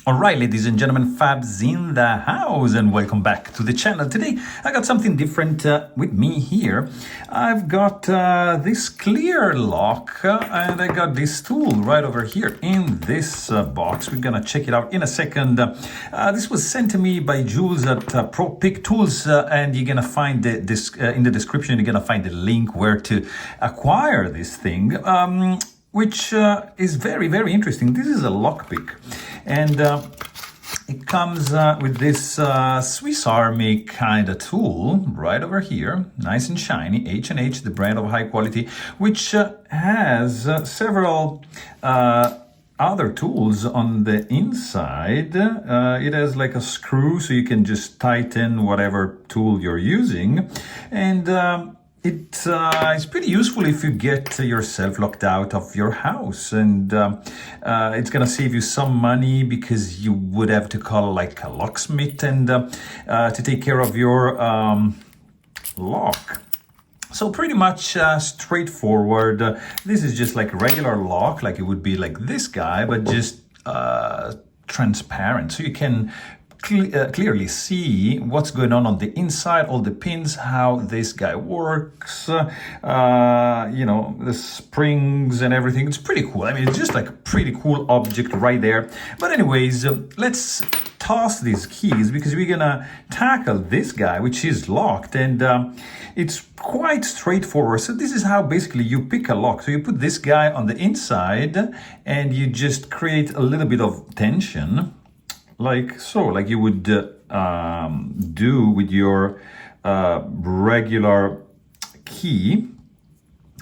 All right, ladies and gentlemen, Fabs in the house, and welcome back to the channel. Today, I got something different with me here. I've got this clear lock, and I got this tool right over here in this box. We're gonna check it out in a second. This was sent to me by Jules at ProPickTools, and you're gonna find this in the description. You're gonna find the link where to acquire this thing. Which is very, very interesting. This is a lockpick, and it comes with this Swiss Army kind of tool right over here, nice and shiny, H&H, the brand of high quality, which has several other tools on the inside. It has like a screw, so you can just tighten whatever tool you're using, and it's pretty useful if you get yourself locked out of your house, and it's gonna save you some money because you would have to call like a locksmith and to take care of your lock. So pretty much straightforward. This is just like a regular lock, like it would be like this guy, but just transparent, so you can clearly see what's going on the inside, all the pins, how this guy works, you know, the springs and everything. It's pretty cool. I mean, it's just like a pretty cool object right there. But anyways, let's toss these keys because we're gonna tackle this guy, which is locked, and it's quite straightforward. So this is how basically you pick a lock. So you put this guy on the inside and you just create a little bit of tension, like so, like you would do with your regular key.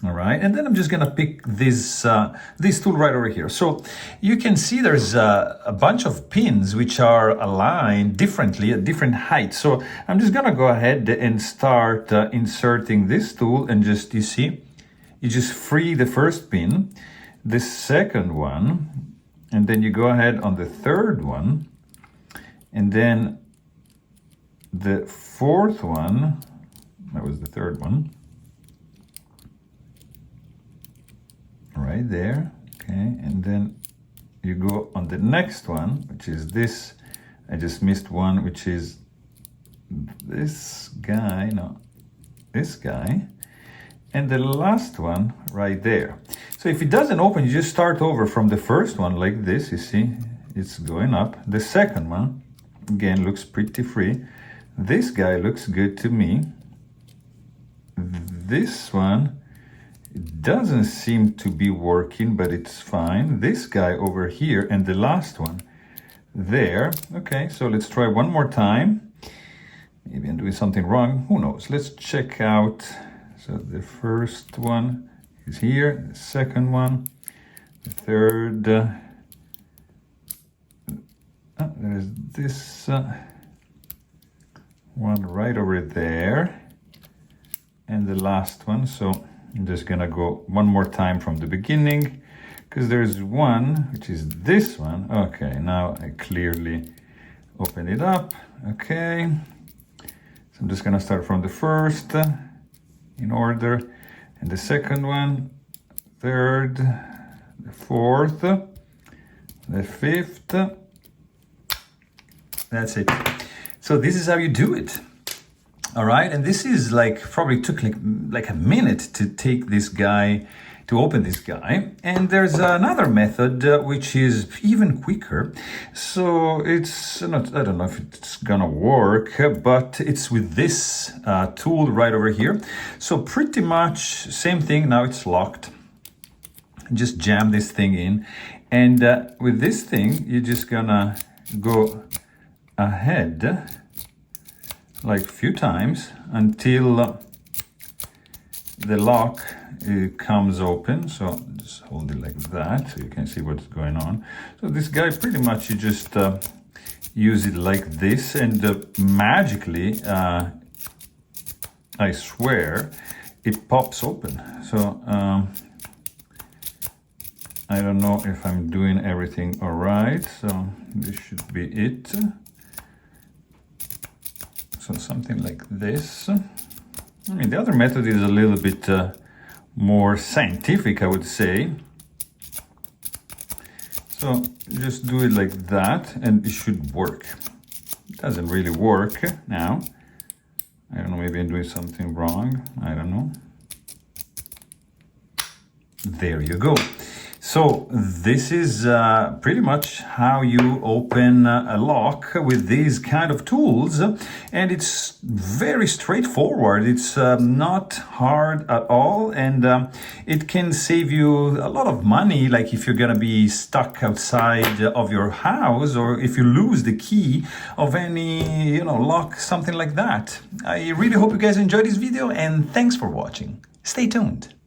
All right, and then I'm just gonna pick this tool right over here. So you can see there's a bunch of pins which are aligned differently at different heights. So I'm just gonna go ahead and start inserting this tool, and just, you see, you just free the first pin, the second one, and then you go ahead on the third one, and then the fourth one, that was the third one, right there, okay, and then you go on the next one, which is this. I just missed one, which is this guy, no, this guy, and the last one right there. So if it doesn't open, you just start over from the first one like this. You see, it's going up. The second one, again, looks pretty free. This guy looks good to me. This one, it doesn't seem to be working, but it's fine. This guy over here, and the last one there. Okay, so let's try one more time. Maybe I'm doing something wrong, who knows. Let's check out. So the first one is here, the second one, the third, there's this one right over there, and the last one. So I'm just gonna go one more time from the beginning, because there's one, which is this one. Okay, now I clearly open it up. Okay, so I'm just gonna start from the first in order, and the second one, third, the fourth, the fifth. That's it. So this is how you do it. All right, and this is like, probably took like a minute to take this guy, to open this guy. And there's another method which is even quicker. So it's not, I don't know if it's gonna work, but it's with this tool right over here. So pretty much same thing. Now it's locked. Just jam this thing in, and with this thing, you're just gonna go ahead like a few times until the lock comes open. So just hold it like that so you can see what's going on. So this guy, pretty much you just use it like this, and magically, I swear, it pops open. So I don't know if I'm doing everything all right. So this should be it. So something like this. I mean, the other method is a little bit more scientific, I would say. So just do it like that and it should work. It doesn't really work now. I don't know, maybe I'm doing something wrong. I don't know. There you go. So this is pretty much how you open a lock with these kind of tools, and it's very straightforward. It's not hard at all, and it can save you a lot of money, like if you're gonna be stuck outside of your house, or if you lose the key of any, you know, lock, something like that. I really hope you guys enjoyed this video, and thanks for watching. Stay tuned.